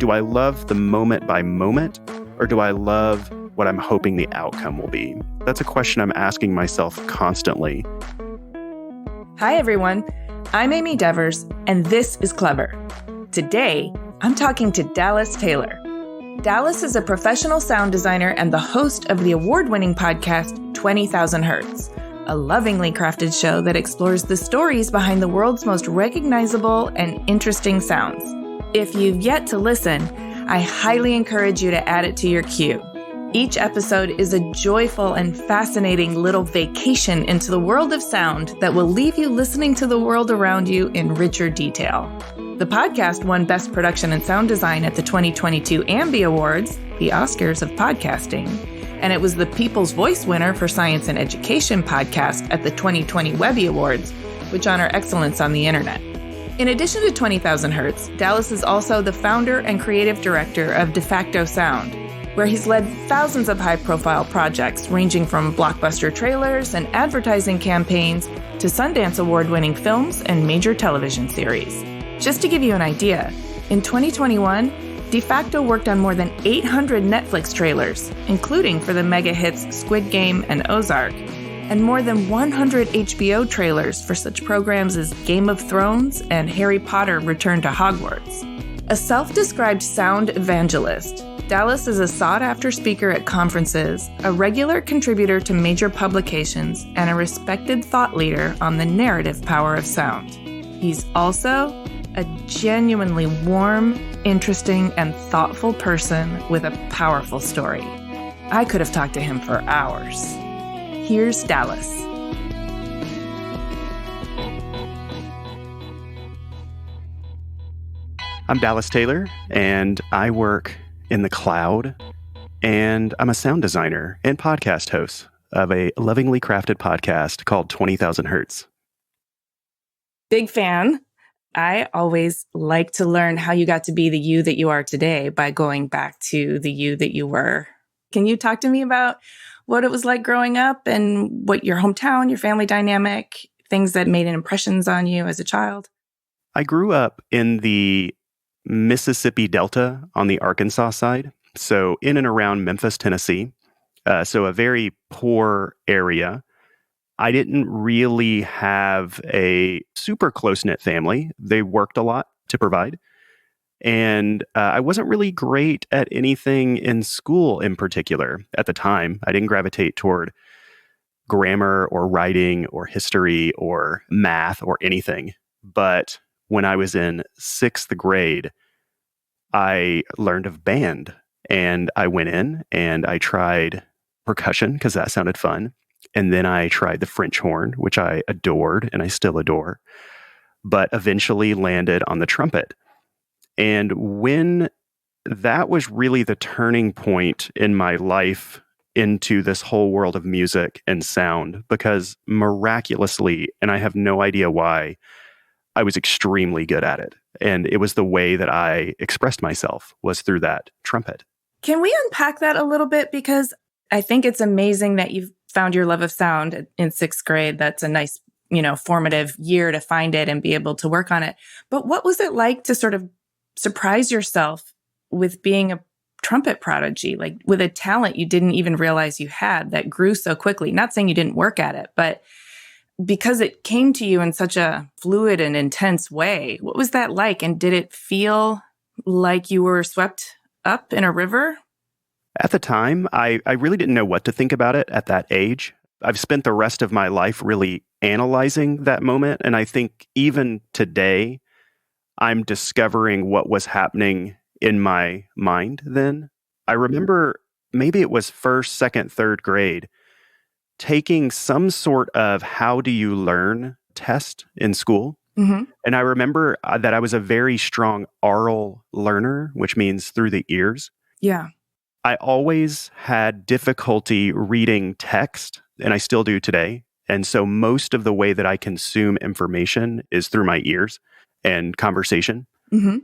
do I love the moment by moment, or do I love what I'm hoping the outcome will be? That's a question I'm asking myself constantly. Hi, everyone. I'm Amy Devers, and this is Clever. Today, I'm talking to Dallas Taylor. Dallas is a professional sound designer and the host of the award-winning podcast, 20,000 Hertz, a lovingly crafted show that explores the stories behind the world's most recognizable and interesting sounds. If you've yet to listen, I highly encourage you to add it to your queue. Each episode is a joyful and fascinating little vacation into the world of sound that will leave you listening to the world around you in richer detail. The podcast won Best Production and Sound Design at the 2022 AMBI Awards, the Oscars of podcasting, and it was the People's Voice winner for Science and Education podcast at the 2020 Webby Awards, which honor excellence on the internet. In addition to 20,000 Hertz, Dallas is also the founder and creative director of Defacto Sound, where he's led thousands of high-profile projects ranging from blockbuster trailers and advertising campaigns to Sundance Award-winning films and major television series. Just to give you an idea, in 2021, Defacto worked on more than 800 Netflix trailers, including for the mega hits Squid Game and Ozark, and more than 100 HBO trailers for such programs as Game of Thrones and Harry Potter Return to Hogwarts. A self-described sound evangelist, Dallas is a sought-after speaker at conferences, a regular contributor to major publications, and a respected thought leader on the narrative power of sound. He's also a genuinely warm, interesting, and thoughtful person with a powerful story. I could have talked to him for hours. Here's Dallas. I'm Dallas Taylor, and I work in the cloud, and I'm a sound designer and podcast host of a lovingly crafted podcast called 20,000 Hertz. Big fan. I always like to learn how you got to be the you that you are today by going back to the you that you were. Can you talk to me about what it was like growing up and what your hometown, your family dynamic, things that made impressions on you as a child? I grew up in the Mississippi Delta on the Arkansas side, so in and around Memphis, Tennessee, so a very poor area. I didn't really have a super close-knit family. They worked a lot to provide. And I wasn't really great at anything in school in particular at the time. I didn't gravitate toward grammar or writing or history or math or anything. But when I was in 6th grade, I learned of band. And I went in and I tried percussion because that sounded fun. And then I tried the French horn, which I adored and I still adore, but eventually landed on the trumpet. And when that was really the turning point in my life into this whole world of music and sound, because miraculously, and I have no idea why, I was extremely good at it. And it was the way that I expressed myself was through that trumpet. Can we unpack that a little bit? Because I think it's amazing that you've found your love of sound in 6th grade. That's a nice, formative year to find it and be able to work on it. But what was it like to sort of surprise yourself with being a trumpet prodigy, like with a talent you didn't even realize you had that grew so quickly? Not saying you didn't work at it, but because it came to you in such a fluid and intense way. What was that like? And did it feel like you were swept up in a river? At the time, I really didn't know what to think about it at that age. I've spent the rest of my life really analyzing that moment. And I think even today, I'm discovering what was happening in my mind then. I remember maybe it was 1st, 2nd, 3rd grade, taking some sort of how do you learn test in school. Mm-hmm. And I remember that I was a very strong oral learner, which means through the ears. Yeah. I always had difficulty reading text, and I still do today. And so most of the way that I consume information is through my ears and conversation. Mm-hmm.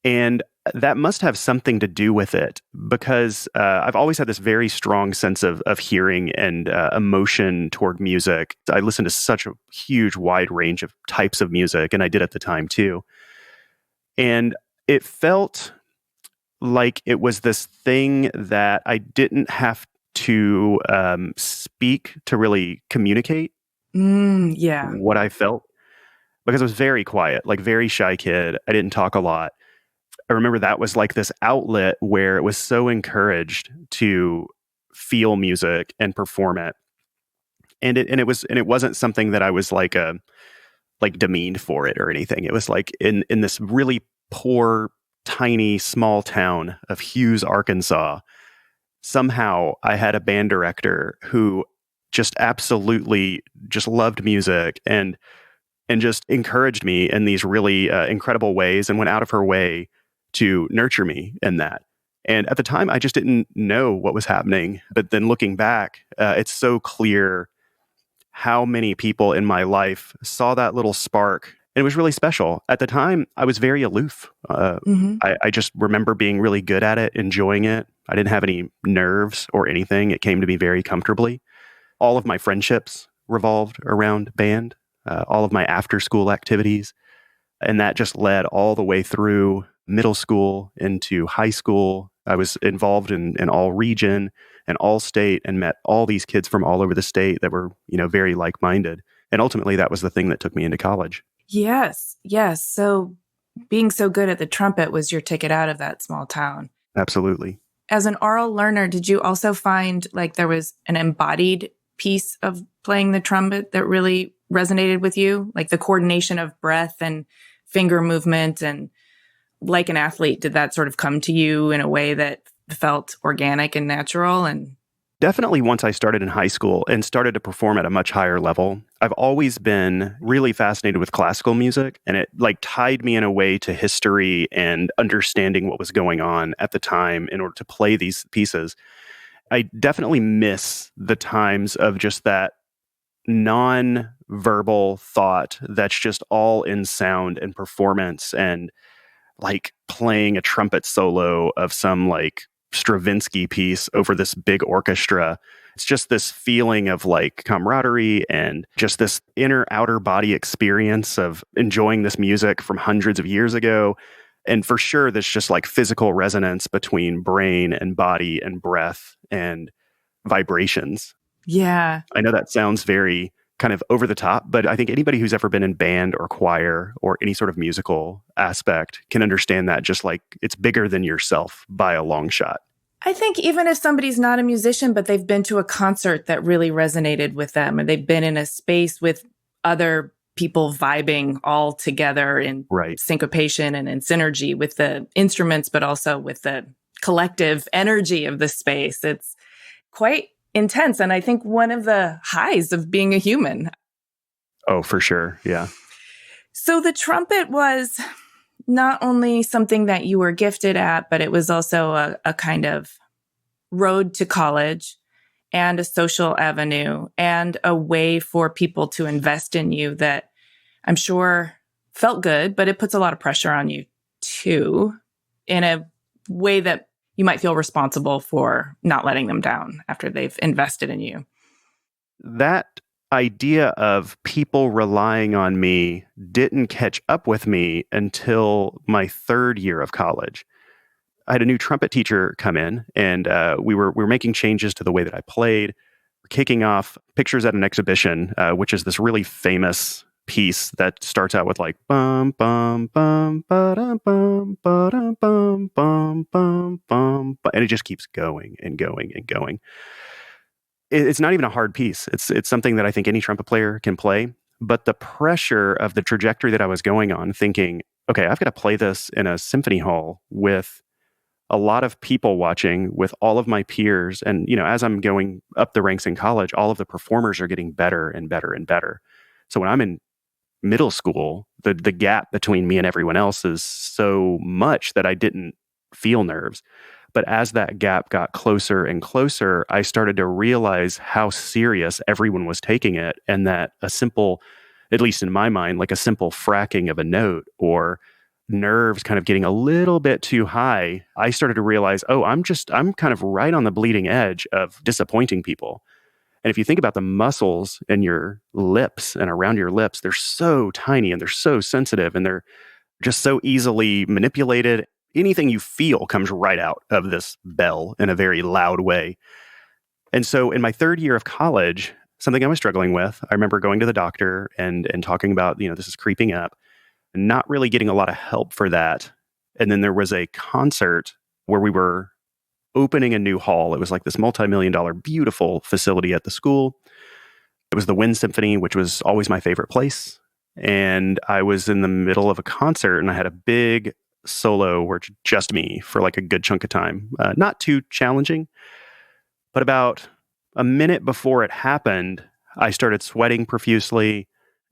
And that must have something to do with it because I've always had this very strong sense of hearing and emotion toward music. I listened to such a huge, wide range of types of music, and I did at the time too. And it felt like it was this thing that I didn't have to speak to really communicate Yeah. what I felt because I was very quiet, like very shy kid. I didn't talk a lot. I remember that was like this outlet where it was so encouraged to feel music and perform it. And it wasn't something that I was like demeaned for it or anything. It was like in this really poor, tiny, small town of Hughes, Arkansas. Somehow I had a band director who just absolutely just loved music and just encouraged me in these really incredible ways and went out of her way to nurture me in that. And at the time, I just didn't know what was happening. But then looking back, it's so clear how many people in my life saw that little spark. And it was really special. At the time, I was very aloof. Hmm. I just remember being really good at it, enjoying it. I didn't have any nerves or anything. It came to me very comfortably. All of my friendships revolved around band, all of my after school activities. And that just led all the way through middle school into high school. I was involved in all region and all state and met all these kids from all over the state that were, very like-minded. And ultimately, that was the thing that took me into college. Yes. Yes. So being so good at the trumpet was your ticket out of that small town. Absolutely. As an oral learner, did you also find like there was an embodied piece of playing the trumpet that really resonated with you? Like the coordination of breath and finger movement, and like an athlete, did that sort of come to you in a way that felt organic and natural? And Definitely once I started in high school and started to perform at a much higher level, I've always been really fascinated with classical music, and it like tied me in a way to history and understanding what was going on at the time in order to play these pieces. I definitely miss the times of just that non-verbal thought that's just all in sound and performance and like playing a trumpet solo of some like Stravinsky piece over this big orchestra. It's just this feeling of like camaraderie and just this inner outer body experience of enjoying this music from hundreds of years ago. And for sure, there's just like physical resonance between brain and body and breath and vibrations. yeah, I know that sounds very kind of over the top, but I think anybody who's ever been in band or choir or any sort of musical aspect can understand that just like it's bigger than yourself by a long shot. I think even if somebody's not a musician, but they've been to a concert that really resonated with them, and they've been in a space with other people vibing all together in Right. syncopation and in synergy with the instruments, but also with the collective energy of the space. It's quite intense. And I think one of the highs of being a human. Oh, for sure. Yeah. So the trumpet was not only something that you were gifted at, but it was also a kind of road to college and a social avenue and a way for people to invest in you that I'm sure felt good, but it puts a lot of pressure on you too, in a way that you might feel responsible for not letting them down after they've invested in you. That idea of people relying on me didn't catch up with me until my third year of college. I had a new trumpet teacher come in, and we were making changes to the way that I played, kicking off Pictures at an Exhibition, which is this really famous piece that starts out with like bum bum bum ba-dum bum ba-dum bum bum bum bum, and it just keeps going and going and going. It's not even a hard piece. It's something that I think any trumpet player can play. But the pressure of the trajectory that I was going on, thinking, okay, I've got to play this in a symphony hall with a lot of people watching, with all of my peers. And, as I'm going up the ranks in college, all of the performers are getting better and better and better. So when I'm in middle school, the gap between me and everyone else is so much that I didn't feel nerves. But as that gap got closer and closer, I started to realize how serious everyone was taking it, and that a simple, at least in my mind, like a simple fracking of a note or nerves kind of getting a little bit too high, I started to realize, oh, I'm kind of right on the bleeding edge of disappointing people. And if you think about the muscles in your lips and around your lips, they're so tiny and they're so sensitive and they're just so easily manipulated. anything you feel comes right out of this bell in a very loud way. And so in my third year of college, something I was struggling with, I remember going to the doctor and talking about, this is creeping up, and not really getting a lot of help for that. And then there was a concert where we were opening a new hall. It was like this multi-million-dollar beautiful facility at the school. It was the Wind Symphony, which was always my favorite place. And I was in the middle of a concert and I had a big solo where it's just me for like a good chunk of time. Not too challenging, but about a minute before it happened, I started sweating profusely.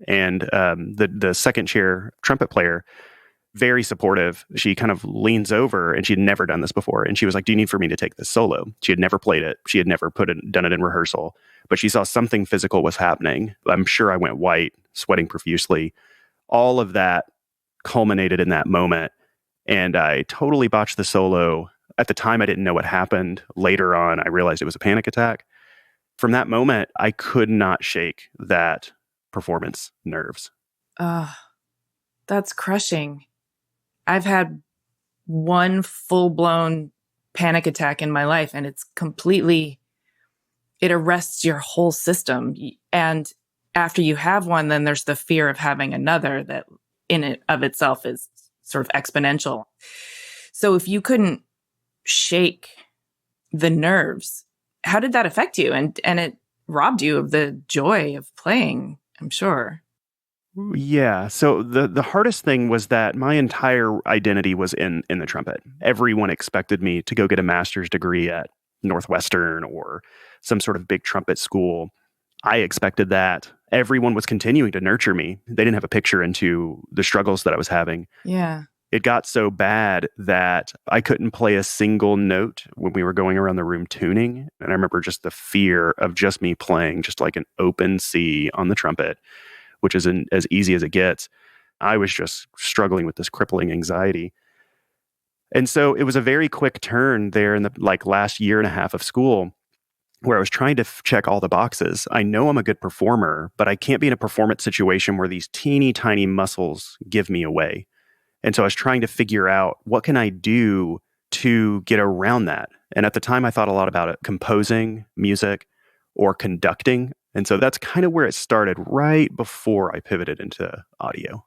And the second chair trumpet player, very supportive, she kind of leans over, and she'd never done this before. And she was like, "Do you need for me to take this solo?" She had never played it. She had never done it in rehearsal, but she saw something physical was happening. I'm sure I went white, sweating profusely. All of that culminated in that moment. And I totally botched the solo. At the time, I didn't know what happened. Later on, I realized it was a panic attack. From that moment, I could not shake that performance nerves. That's crushing. I've had one full-blown panic attack in my life, and it arrests your whole system. And after you have one, then there's the fear of having another that in it of itself is sort of exponential. So if you couldn't shake the nerves, how did that affect you? And it robbed you of the joy of playing, I'm sure. Yeah. So the hardest thing was that my entire identity was in the trumpet. Everyone expected me to go get a master's degree at Northwestern or some sort of big trumpet school. I expected that. Everyone was continuing to nurture me. They didn't have a picture into the struggles that I was having. Yeah. It got so bad that I couldn't play a single note when we were going around the room tuning. And I remember just the fear of just me playing just like an open C on the trumpet, which isn't as easy as it gets. I was just struggling with this crippling anxiety. And so it was a very quick turn there in the last year and a half of school where I was trying to check all the boxes. I know I'm a good performer, but I can't be in a performance situation where these teeny tiny muscles give me away. And so I was trying to figure out what can I do to get around that. And at the time, I thought a lot about it, composing music or conducting. And so that's kind of where it started right before I pivoted into audio.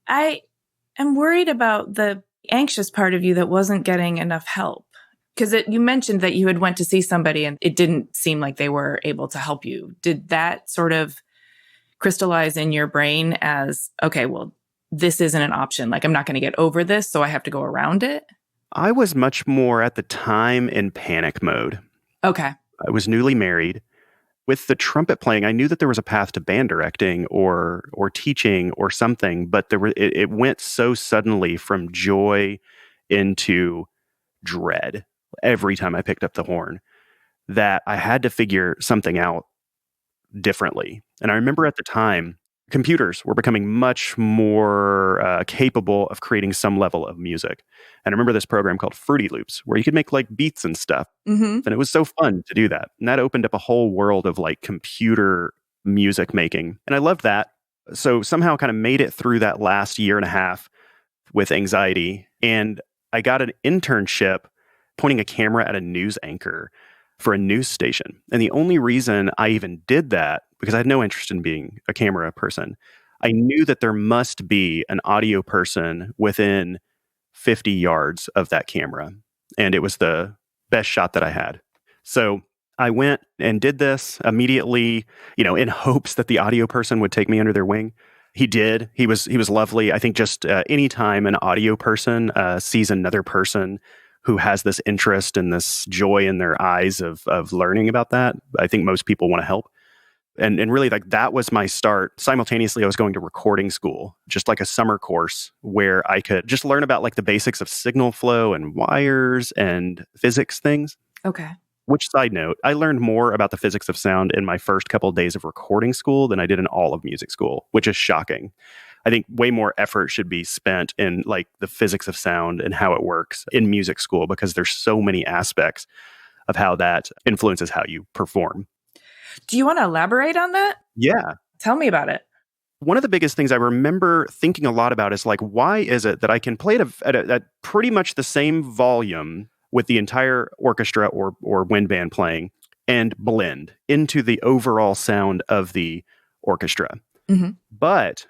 I am worried about the anxious part of you that wasn't getting enough help. Because you mentioned that you had went to see somebody and it didn't seem like they were able to help you. Did that sort of crystallize in your brain as, okay, well, this isn't an option. Like, I'm not going to get over this, so I have to go around it? I was much more at the time in panic mode. Okay. I was newly married. With the trumpet playing, I knew that there was a path to band directing or teaching or something, but it went so suddenly from joy into dread every time I picked up the horn that I had to figure something out differently. And I remember at the time, computers were becoming much more capable of creating some level of music. And I remember this program called Fruity Loops, where you could make like beats and stuff. Mm-hmm. And it was so fun to do that. And that opened up a whole world of like computer music making. And I loved that. So somehow kind of made it through that last year and a half with anxiety. And I got an internship pointing a camera at a news anchor for a news station. And the only reason I even did that, because I had no interest in being a camera person, I knew that there must be an audio person within 50 yards of that camera. And it was the best shot that I had. So I went and did this immediately, in hopes that the audio person would take me under their wing. He did. He was lovely. I think just anytime an audio person sees another person who has this interest and this joy in their eyes of learning about that, I think most people want to help. And really, like, that was my start. Simultaneously, I was going to recording school, just like a summer course where I could just learn about like the basics of signal flow and wires and physics things. Okay. Which, side note, I learned more about the physics of sound in my first couple of days of recording school than I did in all of music school, which is shocking. I think way more effort should be spent in like the physics of sound and how it works in music school, because there's so many aspects of how that influences how you perform. Do you want to elaborate on that? Yeah. Tell me about it. one of the biggest things I remember thinking a lot about is like, why is it that I can play at pretty much the same volume with the entire orchestra or wind band playing and blend into the overall sound of the orchestra? Mm-hmm. But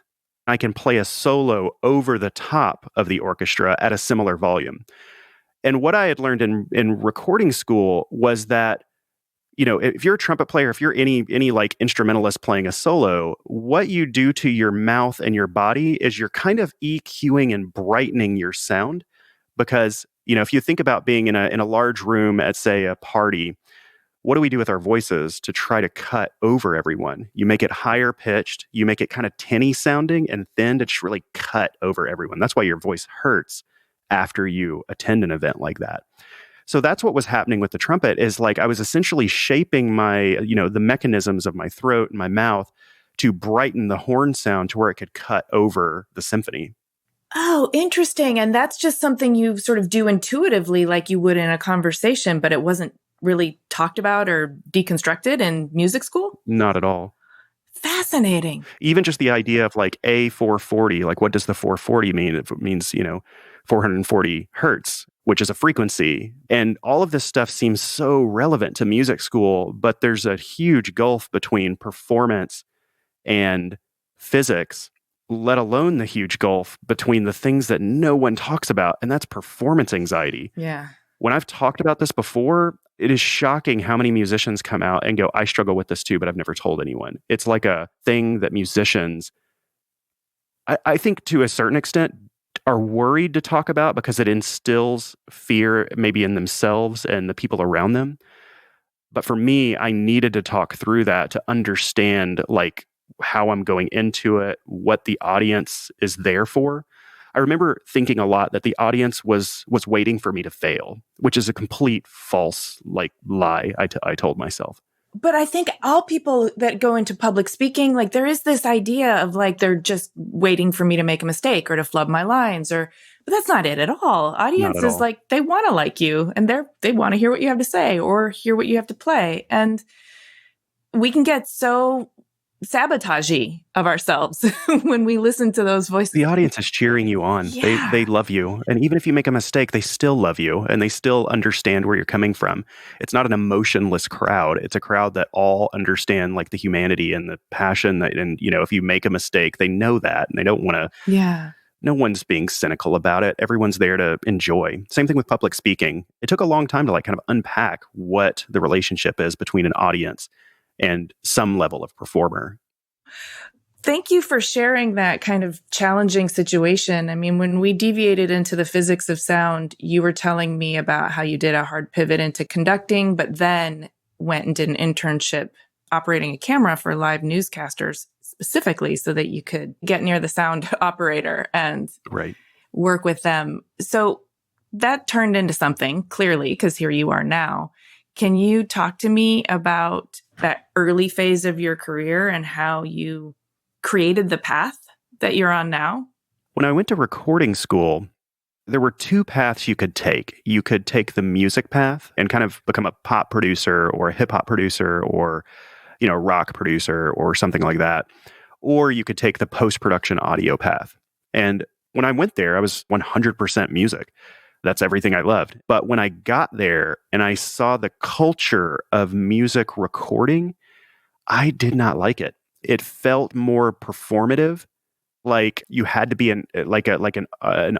I can play a solo over the top of the orchestra at a similar volume. And what I had learned in recording school was that, if you're a trumpet player, if you're any like instrumentalist playing a solo, what you do to your mouth and your body is you're kind of EQing and brightening your sound. Because, if you think about being in a large room at, say, a party, what do we do with our voices to try to cut over everyone? You make it higher pitched, you make it kind of tinny sounding, and then to just really cut over everyone. That's why your voice hurts after you attend an event like that. So that's what was happening with the trumpet, is like I was essentially shaping my, the mechanisms of my throat and my mouth to brighten the horn sound to where it could cut over the symphony. Oh, interesting. And that's just something you sort of do intuitively, like you would in a conversation, but it wasn't really talked about or deconstructed in music school? Not at all. Fascinating. Even just the idea of like A440, like what does the 440 mean? It means, 440 hertz, which is a frequency. And all of this stuff seems so relevant to music school, but there's a huge gulf between performance and physics, let alone the huge gulf between the things that no one talks about, and that's performance anxiety. Yeah. When I've talked about this before, it is shocking how many musicians come out and go, I struggle with this too, but I've never told anyone. It's like a thing that musicians, I think to a certain extent, are worried to talk about because it instills fear maybe in themselves and the people around them. But for me, I needed to talk through that to understand like how I'm going into it, what the audience is there for. I remember thinking a lot that the audience was waiting for me to fail, which is a complete false lie I told myself. But I think all people that go into public speaking, like there is this idea of like, they're just waiting for me to make a mistake or to flub my lines but that's not it at all. Audience is like, they want to like you and they want to hear what you have to say or hear what you have to play. And we can get so sabotagey of ourselves when we listen to those voices. The audience is cheering you on. Yeah. They love you. And even if you make a mistake, they still love you and they still understand where you're coming from. It's not an emotionless crowd. It's a crowd that all understand like the humanity and the passion and if you make a mistake, they know that and they don't want to. Yeah. No one's being cynical about it. Everyone's there to enjoy. Same thing with public speaking. It took a long time to like kind of unpack what the relationship is between an audience and some level of performer. Thank you for sharing that kind of challenging situation. I mean, when we deviated into the physics of sound, you were telling me about how you did a hard pivot into conducting, but then went and did an internship operating a camera for live newscasters specifically so that you could get near the sound operator and work with them. So that turned into something clearly, because here you are now. Can you talk to me about that early phase of your career and how you created the path that you're on now? When I went to recording school, there were two paths you could take. You could take the music path and kind of become a pop producer or a hip hop producer or, rock producer or something like that. Or you could take the post-production audio path. And when I went there, I was 100% music. That's everything I loved. But when I got there and I saw the culture of music recording, I did not like it. It felt more performative, like you had to be an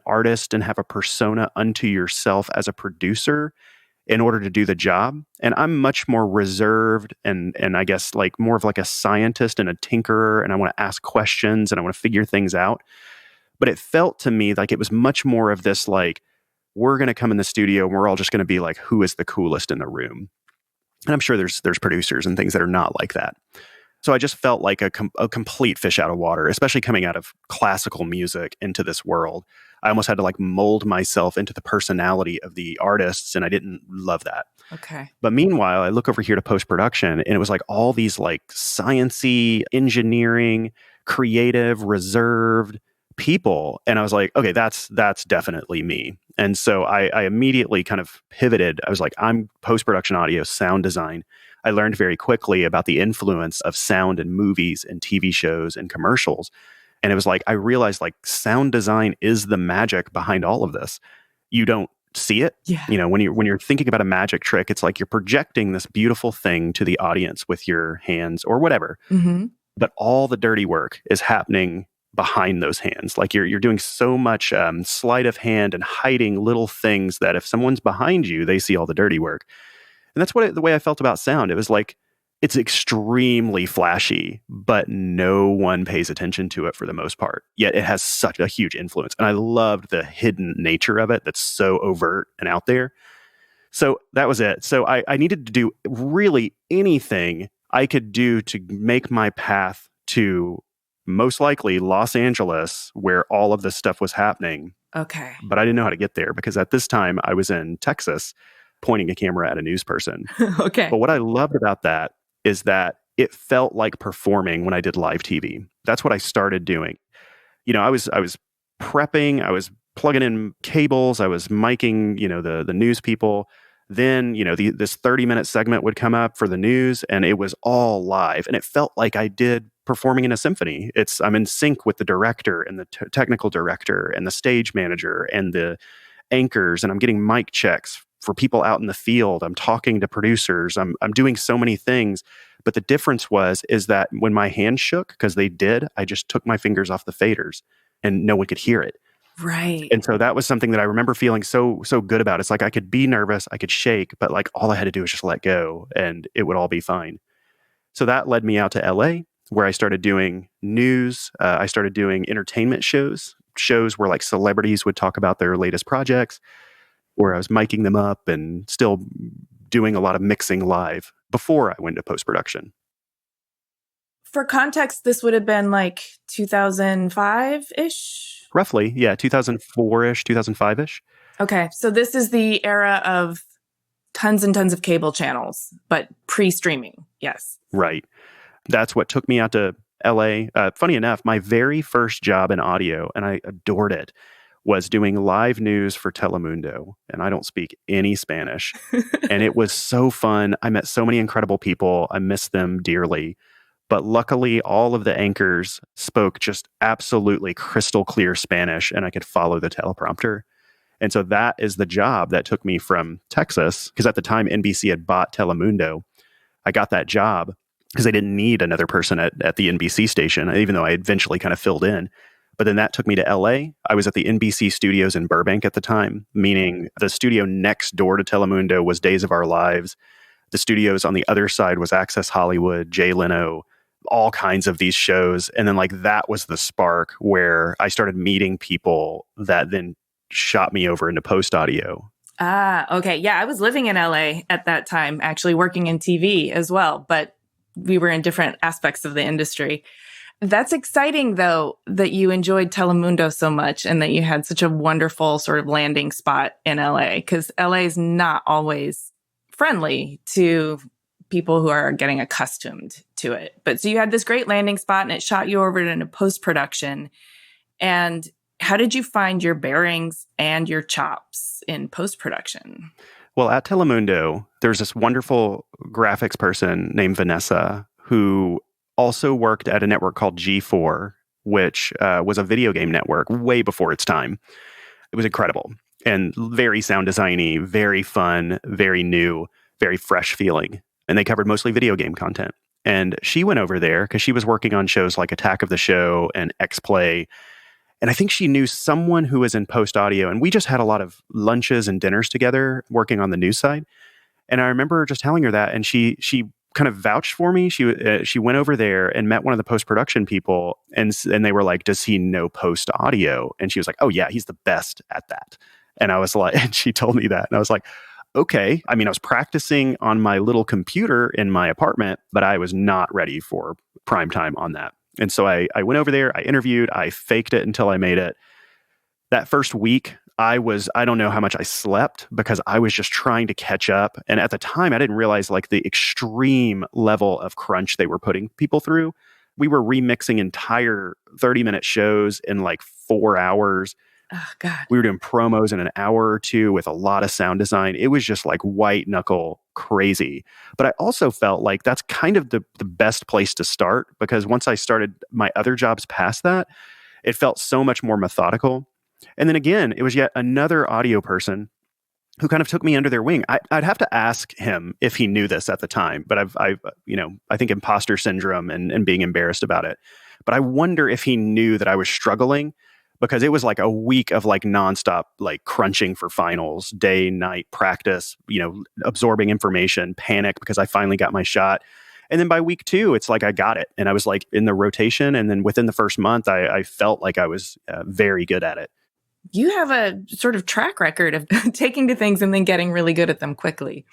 artist and have a persona unto yourself as a producer in order to do the job. And I'm much more reserved and I guess like more of like a scientist and a tinkerer, and I want to ask questions and I want to figure things out. But it felt to me like it was much more of this like, we're going to come in the studio and we're all just going to be like, who is the coolest in the room? And I'm sure there's producers and things that are not like that. So I just felt like a complete fish out of water, especially coming out of classical music into this world. I almost had to like mold myself into the personality of the artists, and I didn't love that. Okay. But meanwhile, I look over here to post-production, and it was like all these like sciencey, engineering, creative, reserved people. And I was like, okay, that's definitely me. And so I immediately kind of pivoted. I was like, I'm post-production audio, sound design. I learned very quickly about the influence of sound in movies and TV shows and commercials. And it was like, I realized like sound design is the magic behind all of this. You don't see it. Yeah. When you're thinking about a magic trick, it's like you're projecting this beautiful thing to the audience with your hands or whatever. Mm-hmm. But all the dirty work is happening behind those hands. Like you're doing so much sleight of hand and hiding little things that if someone's behind you, they see all the dirty work. And that's the way I felt about sound. It was like, it's extremely flashy, but no one pays attention to it for the most part. Yet it has such a huge influence. And I loved the hidden nature of it that's so overt and out there. So that was it. So I needed to do really anything I could do to make my path to most likely Los Angeles, where all of this stuff was happening. Okay. But I didn't know how to get there because at this time I was in Texas pointing a camera at a news person. Okay. But what I loved about that is that it felt like performing when I did live TV. That's what I started doing. I was prepping, I was plugging in cables, I was miking, the news people. Then, this 30-minute segment would come up for the news and it was all live. And it felt like I did performing in a symphony. I'm in sync with the director and the technical director and the stage manager and the anchors. And I'm getting mic checks for people out in the field. I'm talking to producers. I'm doing so many things. But the difference is that when my hands shook, because they did, I just took my fingers off the faders and no one could hear it. Right. And so that was something that I remember feeling so good about. It's like I could be nervous, I could shake, but like all I had to do was just let go and it would all be fine. So that led me out to LA, where I started doing news. I started doing entertainment shows where like celebrities would talk about their latest projects, where I was miking them up and still doing a lot of mixing live before I went to post-production. For context, this would have been like 2005-ish? Roughly, yeah, 2004-ish, 2005-ish. Okay, so this is the era of tons and tons of cable channels, but pre-streaming, yes. Right. That's what took me out to LA. Funny enough, my very first job in audio, and I adored it, was doing live news for Telemundo. And I don't speak any Spanish. And it was so fun. I met so many incredible people. I miss them dearly. But luckily, all of the anchors spoke just absolutely crystal clear Spanish, and I could follow the teleprompter. And so that is the job that took me from Texas, because at the time NBC had bought Telemundo. I got that job because they didn't need another person at the NBC station, even though I eventually kind of filled in. But then that took me to LA. I was at the NBC studios in Burbank at the time, meaning the studio next door to Telemundo was Days of Our Lives. The studios on the other side was Access Hollywood, Jay Leno, all kinds of these shows. And then like that was the spark where I started meeting people that then shot me over into post audio. Ah, okay. Yeah, I was living in LA at that time, actually working in TV as well, but we were in different aspects of the industry. That's exciting, though, that you enjoyed Telemundo so much and that you had such a wonderful sort of landing spot in LA, because LA is not always friendly to people who are getting accustomed to it. But so you had this great landing spot and it shot you over into post-production. And how did you find your bearings and your chops in post-production? Well, at Telemundo, there's this wonderful graphics person named Vanessa who also worked at a network called G4, which was a video game network way before its time. It was incredible and very sound designy, very fun, very new, very fresh feeling. And they covered mostly video game content. And she went over there because she was working on shows like Attack of the Show and X-Play. And I think she knew someone who was in post audio. And we just had a lot of lunches and dinners together working on the news side. And I remember just telling her that. And she kind of vouched for me. She went over there and met one of the post-production people. And they were like, does he know post audio? And she was like, oh yeah, he's the best at that. And I was like, and she told me that. And I was like, okay. I mean, I was practicing on my little computer in my apartment, but I was not ready for prime time on that. And so I went over there, I interviewed, I faked it until I made it. That first week, I don't know how much I slept because I was just trying to catch up. And at the time, I didn't realize like the extreme level of crunch they were putting people through. We were remixing entire 30-minute shows in like 4 hours. Oh, God. We were doing promos in an hour or two with a lot of sound design. It was just like white knuckle crazy. But I also felt like that's kind of the best place to start, because once I started my other jobs past that, it felt so much more methodical. And then again, it was yet another audio person who kind of took me under their wing. I'd have to ask him if he knew this at the time, but I think imposter syndrome and being embarrassed about it. But I wonder if he knew that I was struggling, because it was like a week of like nonstop, like crunching for finals, day, night practice, absorbing information, panic because I finally got my shot. And then by week 2, it's like I got it. And I was like in the rotation. And then within the first month, I felt like I was very good at it. You have a sort of track record of taking to things and then getting really good at them quickly.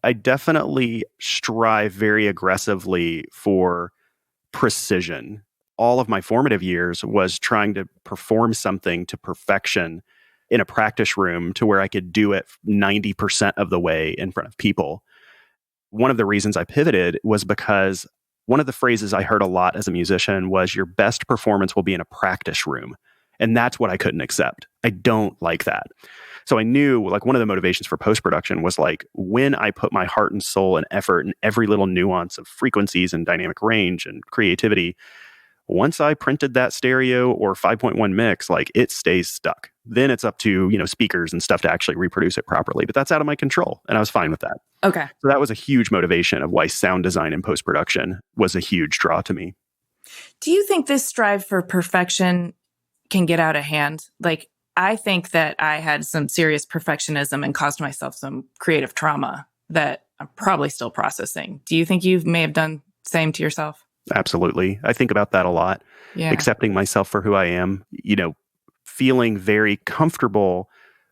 I definitely strive very aggressively for precision. All of my formative years was trying to perform something to perfection in a practice room to where I could do it 90% of the way in front of people. One of the reasons I pivoted was because one of the phrases I heard a lot as a musician was, your best performance will be in a practice room. And that's what I couldn't accept. I don't like that. So I knew, like, one of the motivations for post-production was like, when I put my heart and soul and effort in every little nuance of frequencies and dynamic range and creativity, once I printed that stereo or 5.1 mix, like, it stays stuck. Then it's up to, speakers and stuff to actually reproduce it properly. But that's out of my control. And I was fine with that. Okay. So that was a huge motivation of why sound design and post-production was a huge draw to me. Do you think this strive for perfection can get out of hand? Like, I think that I had some serious perfectionism and caused myself some creative trauma that I'm probably still processing. Do you think you may have done the same to yourself? Absolutely. I think about that a lot. Yeah. Accepting myself for who I am, feeling very comfortable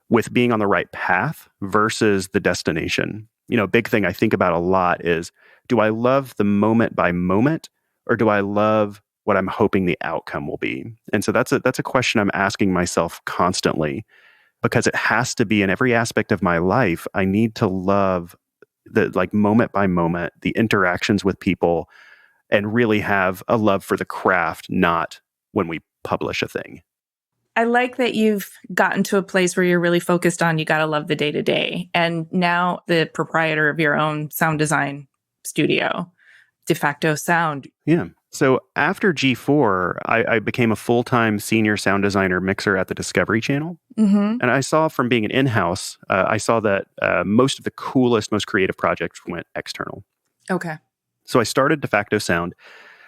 with being on the right path versus the destination. A big thing I think about a lot is, do I love the moment by moment, or do I love what I'm hoping the outcome will be? And so that's a question I'm asking myself constantly, because it has to be in every aspect of my life. I need to love the, like, moment by moment, the interactions with people, and really have a love for the craft, not when we publish a thing. I like that you've gotten to a place where you're really focused on, you got to love the day to day. And now the proprietor of your own sound design studio, Defacto Sound. Yeah. So after G4, I became a full-time senior sound designer mixer at the Discovery Channel. Mm-hmm. And I saw, from being an in-house, I saw that most of the coolest, most creative projects went external. Okay. So I started Defacto Sound,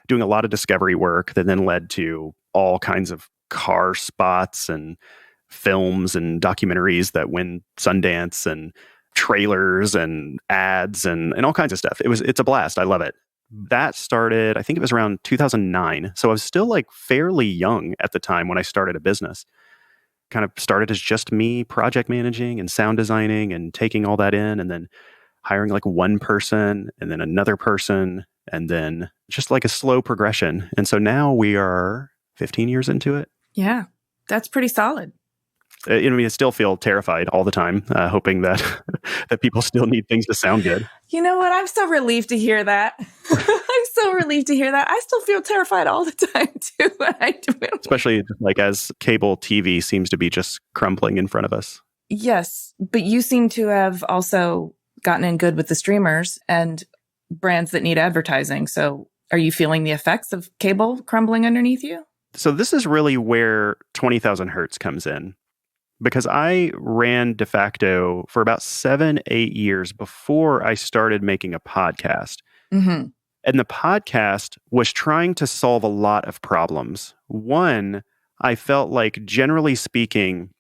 doing a lot of discovery work that then led to all kinds of car spots and films and documentaries that win Sundance, and trailers and ads and all kinds of stuff. It's a blast. I love it. That started, I think it was around 2009. So I was still like fairly young at the time when I started a business. Kind of started as just me project managing and sound designing and taking all that in, and then hiring like one person and then another person, and then just like a slow progression. And so now we are 15 years into it. Yeah, that's pretty solid. I still feel terrified all the time, hoping that that people still need things to sound good. You know what? I'm so relieved to hear that. I'm so relieved to hear that. I still feel terrified all the time, too, when I do it. Especially like as cable TV seems to be just crumbling in front of us. Yes, but you seem to have also gotten in good with the streamers and brands that need advertising. So are you feeling the effects of cable crumbling underneath you? So this is really where 20,000 Hertz comes in. Because I ran Defacto for about 7-8 years before I started making a podcast. Mm-hmm. And the podcast was trying to solve a lot of problems. One, I felt like, generally speaking,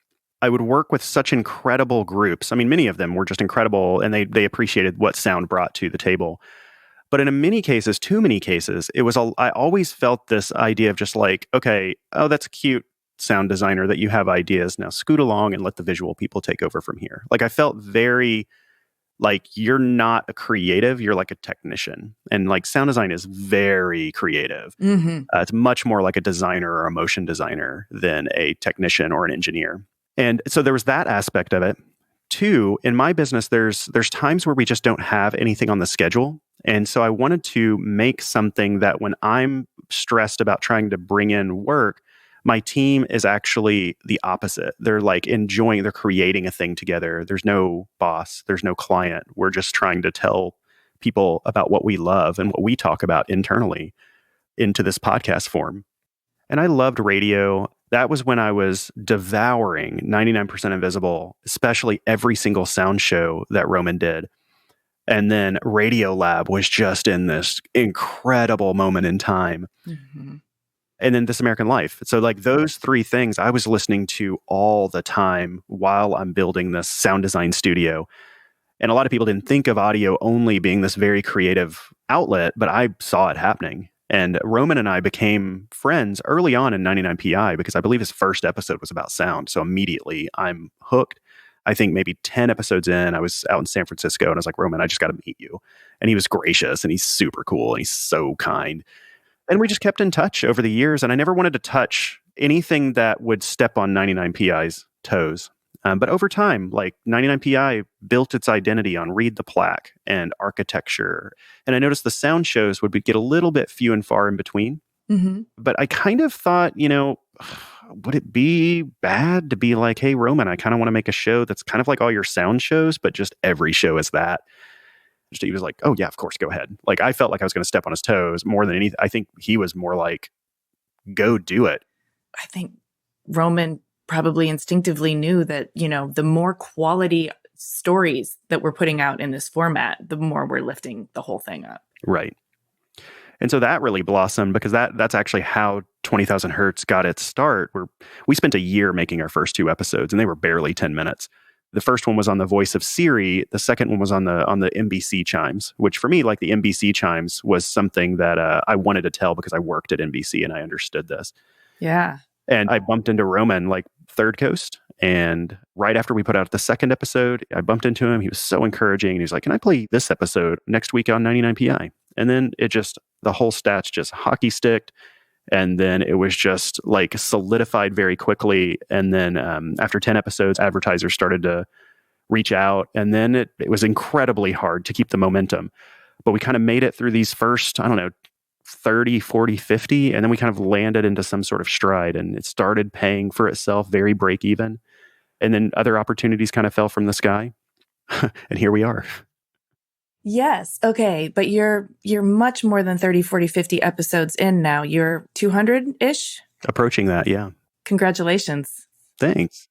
I would work with such incredible groups. I mean, many of them were just incredible, and they appreciated what sound brought to the table. But in many cases, too many cases, I always felt this idea of just like, okay, oh, that's cute, sound designer, that you have ideas. Now scoot along and let the visual people take over from here. Like, I felt very like, you're not a creative, you're like a technician. And like, sound design is very creative. Mm-hmm. It's much more like a designer or a motion designer than a technician or an engineer. And so there was that aspect of it. Two, in my business, there's times where we just don't have anything on the schedule. And so I wanted to make something that when I'm stressed about trying to bring in work, My team is actually the opposite. They're like they're creating a thing together. There's no boss, there's no client. We're just trying to tell people about what we love and what we talk about internally into this podcast form. And I loved radio. That was when I was devouring 99% Invisible, especially every single sound show that Roman did. And then Radio Lab was just in this incredible moment in time. Mm-hmm. And then This American Life. So like those three things I was listening to all the time while I'm building this sound design studio. And a lot of people didn't think of audio only being this very creative outlet, but I saw it happening. And Roman and I became friends early on in 99PI because I believe his first episode was about sound. So immediately I'm hooked. I think maybe 10 episodes in, I was out in San Francisco and I was like, Roman, I just got to meet you. And he was gracious and he's super cool and he's so kind. And we just kept in touch over the years. And I never wanted to touch anything that would step on 99PI's toes. But over time, like 99PI built its identity on Read the Plaque and architecture. And I noticed the sound shows would get a little bit few and far in between. Mm-hmm. But I kind of thought, would it be bad to be like, hey, Roman, I kind of want to make a show that's kind of like all your sound shows, but just every show is that. He was like, oh, yeah, of course, go ahead. Like, I felt like I was going to step on his toes more than anything. I think he was more like, go do it. I think Roman probably instinctively knew that, the more quality stories that we're putting out in this format, the more we're lifting the whole thing up. Right. And so that really blossomed because that's actually how 20,000 Hertz got its start. We spent a year making our first 2 episodes and they were barely 10 minutes. The first one was on the voice of Siri. The second one was on the NBC chimes, which for me, like the NBC chimes was something that I wanted to tell because I worked at NBC and I understood this. Yeah. And I bumped into Roman like Third Coast. And right after we put out the second episode, I bumped into him. He was so encouraging. And he was like, can I play this episode next week on 99PI? And then the whole stats just hockey sticked. And then it was just like solidified very quickly. And then after 10 episodes, advertisers started to reach out. And then it was incredibly hard to keep the momentum. But we kind of made it through these first, 30, 40, 50. And then we kind of landed into some sort of stride and it started paying for itself, very break even. And then other opportunities kind of fell from the sky. And here we are. Yes. Okay. But you're much more than 30, 40, 50 episodes in now. You're 200-ish? Approaching that, yeah. Congratulations. Thanks.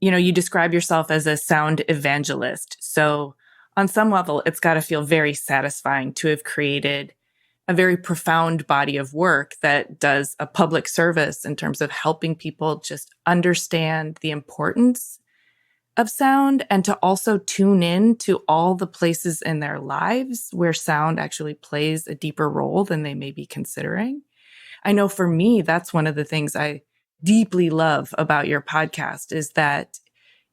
You describe yourself as a sound evangelist. So on some level, it's got to feel very satisfying to have created a very profound body of work that does a public service in terms of helping people just understand the importance of sound and to also tune in to all the places in their lives where sound actually plays a deeper role than they may be considering. I know for me, that's one of the things I deeply love about your podcast is that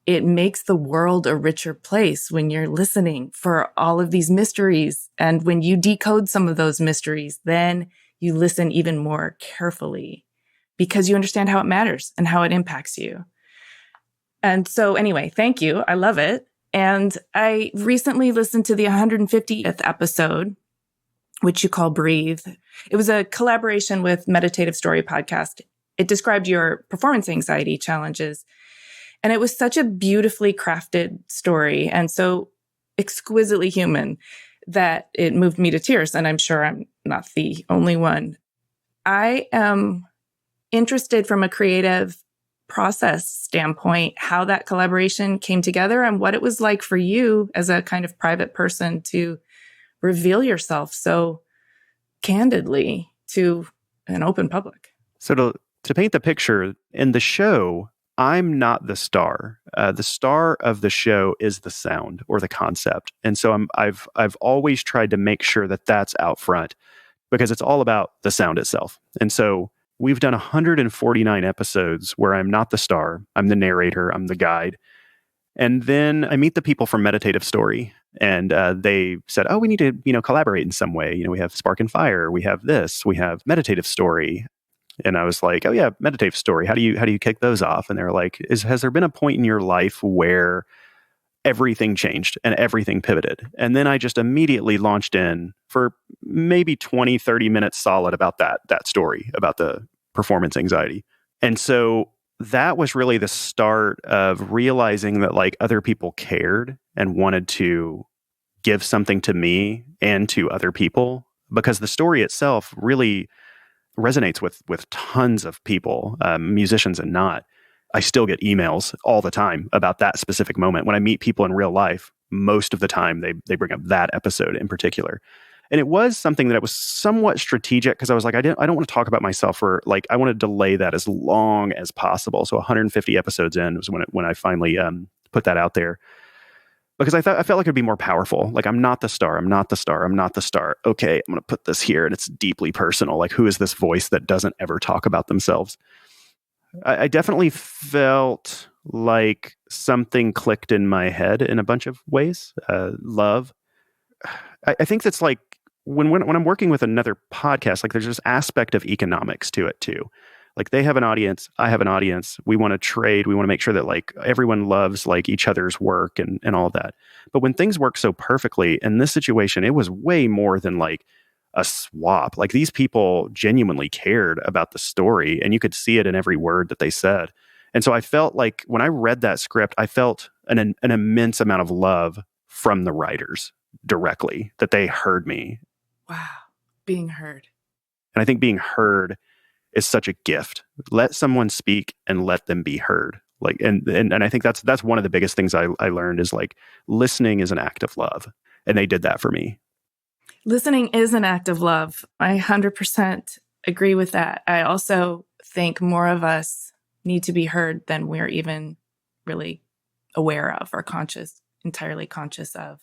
it makes the world a richer place when you're listening for all of these mysteries. And when you decode some of those mysteries, then you listen even more carefully because you understand how it matters and how it impacts you. And so anyway, thank you. I love it. And I recently listened to the 150th episode, which you call Breathe. It was a collaboration with Meditative Story Podcast. It described your performance anxiety challenges. And it was such a beautifully crafted story and so exquisitely human that it moved me to tears. And I'm sure I'm not the only one. I am interested from a creative process standpoint, how that collaboration came together and what it was like for you as a kind of private person to reveal yourself so candidly to an open public. So to paint the picture, in the show, I'm not the star. The star of the show is the sound or the concept. And so I've always tried to make sure that that's out front because it's all about the sound itself. And so we've done 149 episodes where I'm not the star. I'm the narrator. I'm the guide. And then I meet the people from Meditative Story and they said, oh, we need to, collaborate in some way. We have Spark and Fire. We have this. We have Meditative Story. And I was like, oh yeah, Meditative Story. How do you kick those off? And they were like, has there been a point in your life where everything changed and everything pivoted? And then I just immediately launched in for maybe 20, 30 minutes solid about that story, about the performance anxiety. And so that was really the start of realizing that like other people cared and wanted to give something to me and to other people, because the story itself really resonates with tons of people, musicians and not. I still get emails all the time about that specific moment. When I meet people in real life, most of the time they bring up that episode in particular. And it was something that was somewhat strategic, because I was like, I don't want to talk about myself, or like I want to delay that as long as possible. So 150 episodes in was when I finally put that out there, because I felt like it'd be more powerful. Like, I'm not the star. I'm not the star. I'm not the star. Okay, I'm going to put this here, and it's deeply personal. Like, who is this voice that doesn't ever talk about themselves? I definitely felt like something clicked in my head in a bunch of ways. Love. I think that's like when I'm working with another podcast, like there's this aspect of economics to it too. Like, they have an audience, I have an audience. We want to trade. We want to make sure that like everyone loves like each other's work and all of that. But when things work so perfectly in this situation, it was way more than like a swap. Like, these people genuinely cared about the story, and you could see it in every word that they said. And so I felt like when I read that script, I felt an immense amount of love from the writers directly, that they heard me. Wow. Being heard. And I think being heard is such a gift. Let someone speak and let them be heard. Like, and I think that's one of the biggest things I learned, is like, listening is an act of love. And they did that for me. Listening is an act of love. I 100% agree with that. I also think more of us need to be heard than we're even really aware of or entirely conscious of.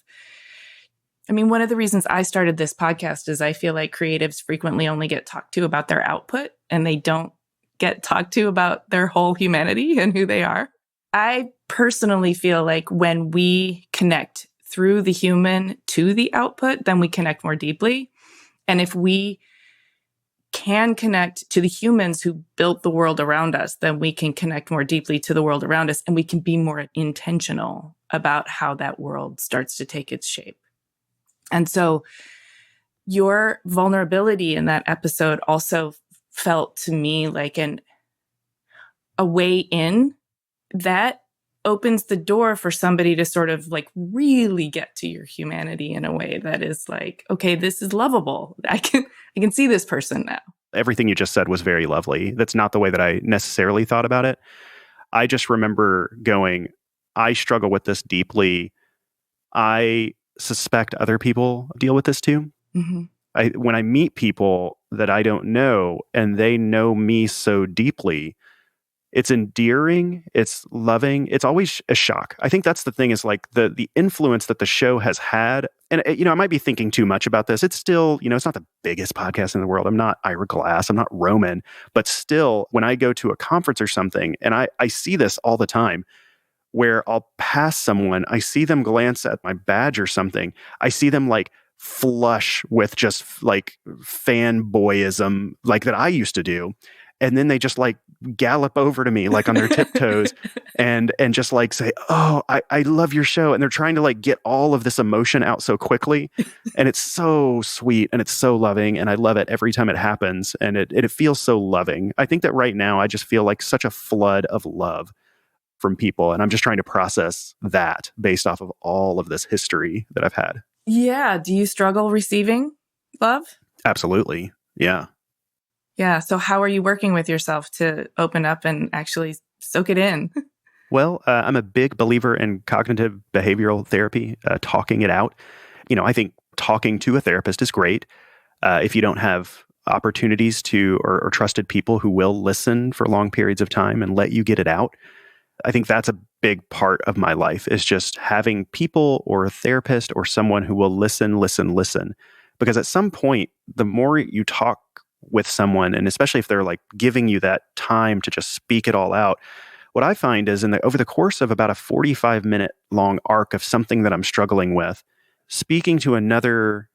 I mean, one of the reasons I started this podcast is I feel like creatives frequently only get talked to about their output, and they don't get talked to about their whole humanity and who they are. I personally feel like when we connect through the human to the output, then we connect more deeply. And if we can connect to the humans who built the world around us, then we can connect more deeply to the world around us, and we can be more intentional about how that world starts to take its shape. And so your vulnerability in that episode also felt to me like a way in that opens the door for somebody to sort of like really get to your humanity in a way that is like, okay, this is lovable. I can see this person now. Everything you just said was very lovely. That's not the way that I necessarily thought about it. I just remember going, I struggle with this deeply. I suspect other people deal with this too. Mm-hmm. When I meet people that I don't know and they know me so deeply, it's endearing, it's loving, it's always a shock. I think that's the thing, is like the influence that the show has had. And, I might be thinking too much about this. It's still, it's not the biggest podcast in the world. I'm not Ira Glass. I'm not Roman. But still, when I go to a conference or something, and I see this all the time, where I'll pass someone, I see them glance at my badge or something. I see them like flush with just like fanboyism, like that I used to do. And then they just like gallop over to me like on their tiptoes and just like say, oh, I love your show. And they're trying to like get all of this emotion out so quickly. And it's so sweet and it's so loving. And I love it every time it happens. And it feels so loving. I think that right now I just feel like such a flood of love from people. And I'm just trying to process that based off of all of this history that I've had. Yeah. Do you struggle receiving love? Absolutely. Yeah. Yeah. So how are you working with yourself to open up and actually soak it in? Well, I'm a big believer in cognitive behavioral therapy, talking it out. I think talking to a therapist is great. If you don't have opportunities to or trusted people who will listen for long periods of time and let you get it out, I think that's a big part of my life, is just having people or a therapist or someone who will listen. Because at some point, the more you talk with someone, and especially if they're like giving you that time to just speak it all out, what I find is over the course of about a 45-minute long arc of something that I'm struggling with, speaking to another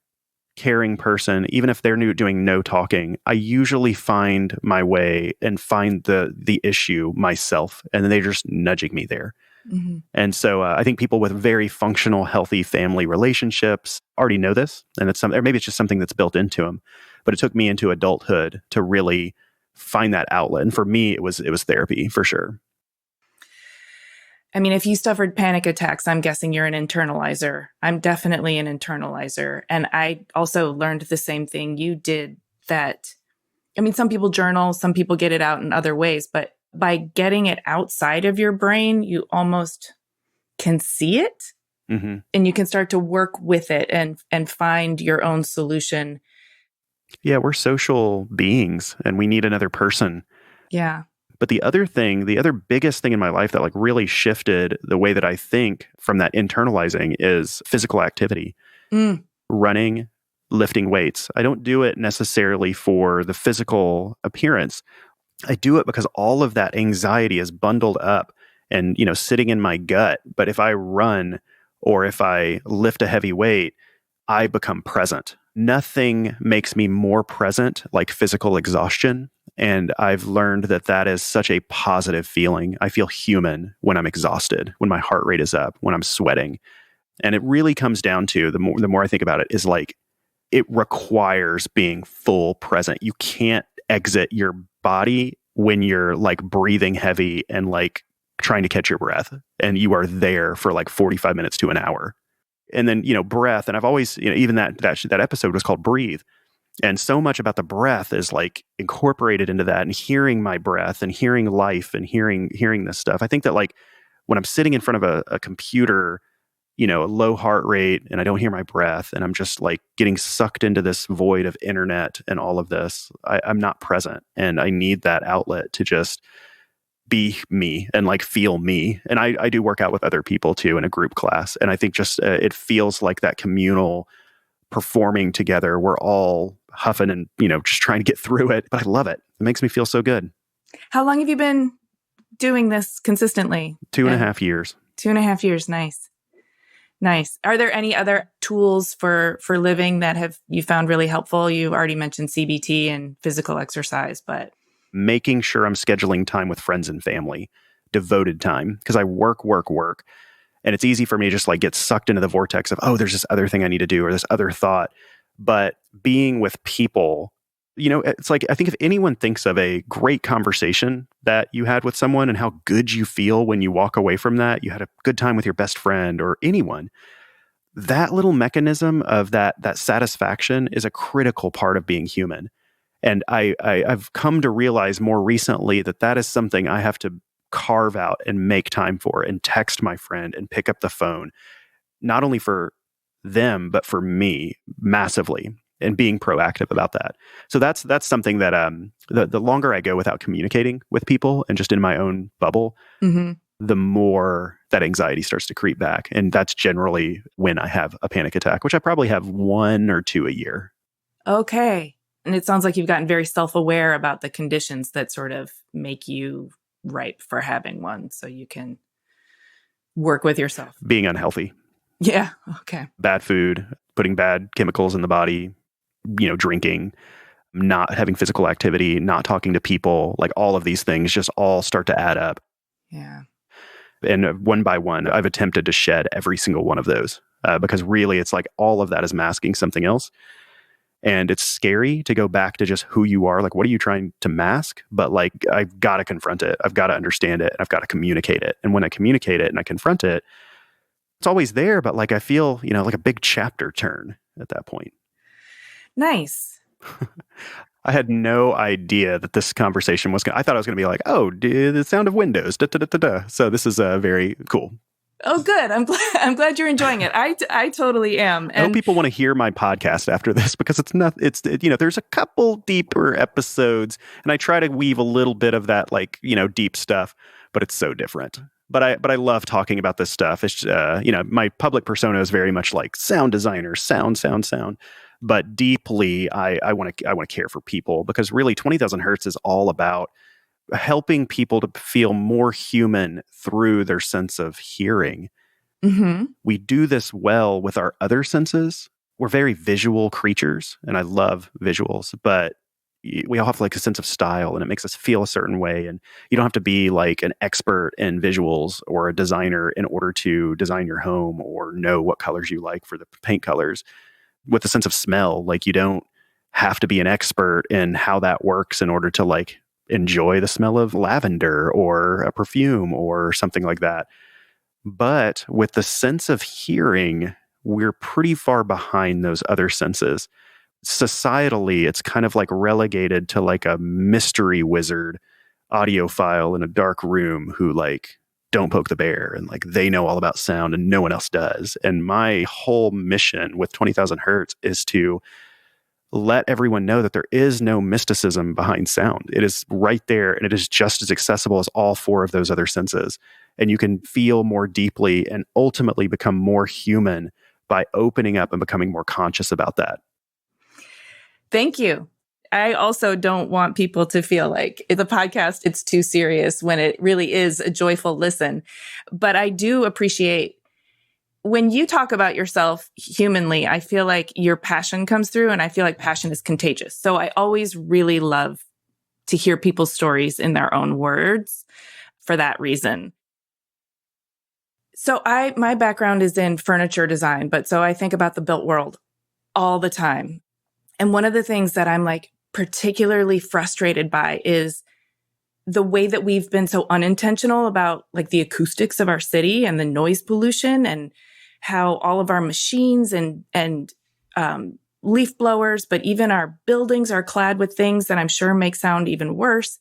caring person, even if they're doing no talking, I usually find my way and find the issue myself, and then they're just nudging me there. Mm-hmm. And so I think people with very functional, healthy family relationships already know this, and it's something, or maybe it's just something that's built into them. But it took me into adulthood to really find that outlet. And for me, it was therapy for sure. I mean, if you suffered panic attacks, I'm guessing you're an internalizer. I'm definitely an internalizer. And I also learned the same thing you did, that, I mean, some people journal, some people get it out in other ways, but by getting it outside of your brain, you almost can see it, and you can start to work with it and find your own solution. Yeah, we're social beings and we need another person. Yeah. But the other biggest thing in my life that like really shifted the way that I think from that internalizing is physical activity. Running, lifting weights. I don't do it necessarily for the physical appearance. I do it because all of that anxiety is bundled up and, sitting in my gut. But if I run or if I lift a heavy weight, I become present. Nothing makes me more present like physical exhaustion. And I've learned that that is such a positive feeling. I feel human when I'm exhausted, when my heart rate is up, when I'm sweating. And it really comes down to, the more I think about it, is like, it requires being full present. You can't exit your body when you're like breathing heavy and like trying to catch your breath. And you are there for like 45 minutes to an hour. And then, breath. And I've always, even that episode was called Breathe. And so much about the breath is like incorporated into that, and hearing my breath and hearing life and hearing this stuff. I think that like when I'm sitting in front of a computer, a low heart rate, and I don't hear my breath, and I'm just like getting sucked into this void of internet and all of this, I'm not present. And I need that outlet to just be me and like feel me. And I do work out with other people too in a group class. And I think just it feels like that communal performing together. We're all huffing and, just trying to get through it. But I love it. It makes me feel so good. How long have you been doing this consistently? 2.5 years. 2.5 years. Nice. Nice. Are there any other tools for living that you found really helpful? You already mentioned CBT and physical exercise, but making sure I'm scheduling time with friends and family, devoted time, because I work. And it's easy for me to just like get sucked into the vortex of, oh, there's this other thing I need to do or this other thought. But being with people, it's like, I think if anyone thinks of a great conversation that you had with someone and how good you feel when you walk away from that, you had a good time with your best friend or anyone, that little mechanism of that satisfaction is a critical part of being human. And I've come to realize more recently that is something I have to carve out and make time for, and text my friend and pick up the phone, not only for them, but for me massively, and being proactive about that. So that's something that the longer I go without communicating with people and just in my own bubble, the more that anxiety starts to creep back. And that's generally when I have a panic attack, which I probably have 1 or 2 a year. Okay. And it sounds like you've gotten very self-aware about the conditions that sort of make you ripe for having one, so you can work with yourself. Being unhealthy. Yeah. Okay. Bad food, putting bad chemicals in the body, drinking, not having physical activity, not talking to people, like all of these things just all start to add up. Yeah. And one by one, I've attempted to shed every single one of those because really it's like all of that is masking something else. And it's scary to go back to just who you are. Like, what are you trying to mask? But like, I've got to confront it. I've got to understand it. And I've got to communicate it. And when I communicate it and I confront it, it's always there. But like, I feel, like a big chapter turn at that point. Nice. I had no idea that this conversation I thought I was going to be like, oh, the sound of windows. Da, da, da, da, da. So this is very cool. Oh, good. I'm glad you're enjoying it. I totally am. I hope people want to hear my podcast after this, because there's a couple deeper episodes, and I try to weave a little bit of that, like, deep stuff, but it's so different. But I love talking about this stuff. It's my public persona is very much like sound designer, sound. But deeply, I want to care for people, because really 20,000 Hertz is all about helping people to feel more human through their sense of hearing. Mm-hmm. We do this well with our other senses. We're very visual creatures, and I love visuals, but we all have like a sense of style, and it makes us feel a certain way. And you don't have to be like an expert in visuals or a designer in order to design your home or know what colors you like for the paint colors. With a sense of smell, like, you don't have to be an expert in how that works in order to like enjoy the smell of lavender or a perfume or something like that. But with the sense of hearing, we're pretty far behind those other senses. Societally, it's kind of like relegated to like a mystery wizard audiophile in a dark room who like don't poke the bear and like they know all about sound and no one else does. And my whole mission with 20,000 Hertz is to let everyone know that there is no mysticism behind sound. It is right there and it is just as accessible as all four of those other senses. And you can feel more deeply and ultimately become more human by opening up and becoming more conscious about that. Thank you. I also don't want people to feel like the podcast, it's too serious when it really is a joyful listen. But I do appreciate when you talk about yourself humanly, I feel like your passion comes through and I feel like passion is contagious. So I always really love to hear people's stories in their own words for that reason. So my background is in furniture design, but so I think about the built world all the time. And one of the things that I'm like particularly frustrated by is the way that we've been so unintentional about like the acoustics of our city and the noise pollution and how all of our machines and leaf blowers, but even our buildings are clad with things that I'm sure make sound even worse.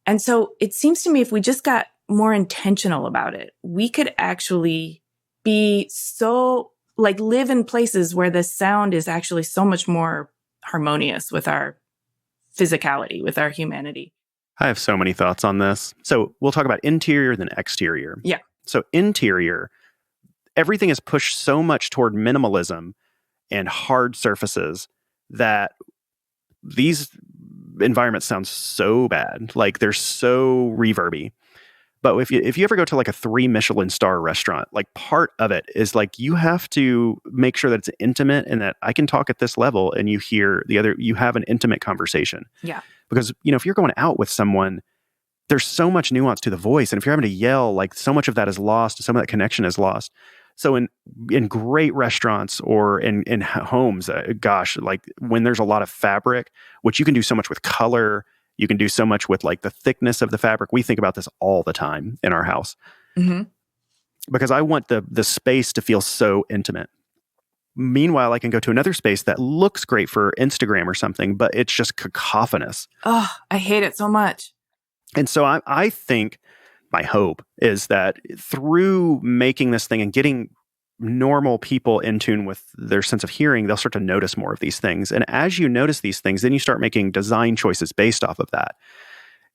And so it seems to me if we just got more intentional about it, we could actually be so like live in places where the sound is actually so much more harmonious with our physicality, with our humanity. I have so many thoughts on this. So we'll talk about interior then exterior. Yeah. So interior, everything is pushed so much toward minimalism and hard surfaces that these environments sound so bad. Like they're so reverby. But if you ever go to like a 3 Michelin star restaurant, like part of it is like you have to make sure that it's intimate and that I can talk at this level and you hear the other, you have an intimate conversation. Yeah. Because, if you're going out with someone, there's so much nuance to the voice. And if you're having to yell, like so much of that is lost, some of that connection is lost. So in great restaurants or in homes, like when there's a lot of fabric, which you can do so much with color, you can do so much with like the thickness of the fabric. We think about this all the time in our house. Mm-hmm. Because I want the space to feel so intimate. Meanwhile, I can go to another space that looks great for Instagram or something, but it's just cacophonous. Oh, I hate it so much. And so I think my hope is that through making this thing and getting normal people in tune with their sense of hearing, they'll start to notice more of these things. And as you notice these things, then you start making design choices based off of that.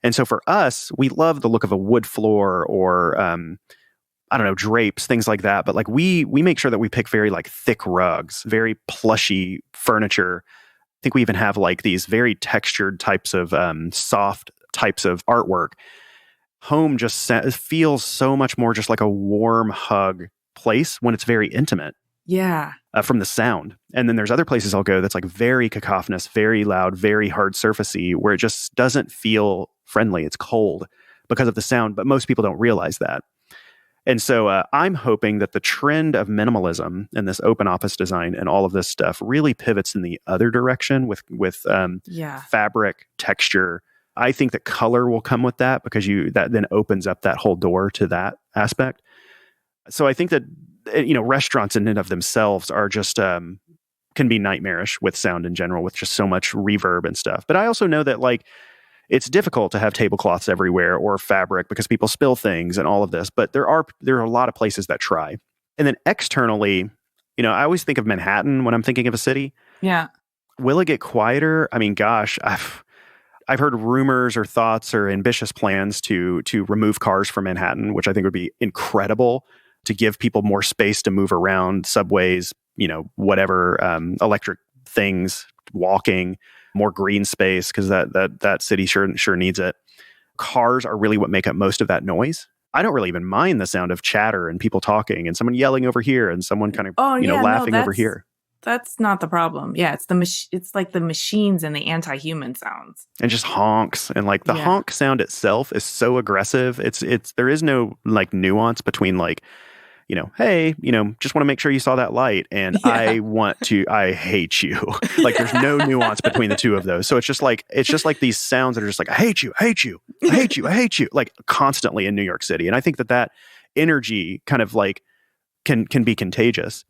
And so for us, we love the look of a wood floor or, I don't know, drapes, things like that. But like we make sure that we pick very like thick rugs, very plushy furniture. I think we even have like these very textured types of soft types of artwork. Home just feels so much more just like a warm hug place when it's very intimate. Yeah. From the sound. And then there's other places I'll go that's like very cacophonous, very loud, very hard surfacey, where it just doesn't feel friendly. It's cold because of the sound, but most people don't realize that. And so I'm hoping that the trend of minimalism and this open office design and all of this stuff really pivots in the other direction with fabric, texture. I think that color will come with that because that then opens up that whole door to that aspect. So I think that, restaurants in and of themselves are just, can be nightmarish with sound in general, with just so much reverb and stuff. But I also know that like, it's difficult to have tablecloths everywhere or fabric because people spill things and all of this. But there are a lot of places that try. And then externally, I always think of Manhattan when I'm thinking of a city. Yeah. Will it get quieter? I mean, gosh, I've heard rumors or thoughts or ambitious plans to remove cars from Manhattan, which I think would be incredible to give people more space to move around, subways, whatever, electric things, walking, more green space, because that city sure needs it. Cars are really what make up most of that noise. I don't really even mind the sound of chatter and people talking and someone yelling over here and someone kind of laughing over here. That's not the problem. Yeah, it's like the machines and the anti-human sounds. And just honks. And like the honk sound itself is so aggressive. There is no like nuance between like, hey, just want to make sure you saw that light. And Yeah. I hate you. Like there's no nuance between the two of those. So it's just like these sounds that are just like, I hate you, I hate you, I hate you, I hate you, like constantly in New York City. And I think that energy kind of like can be contagious.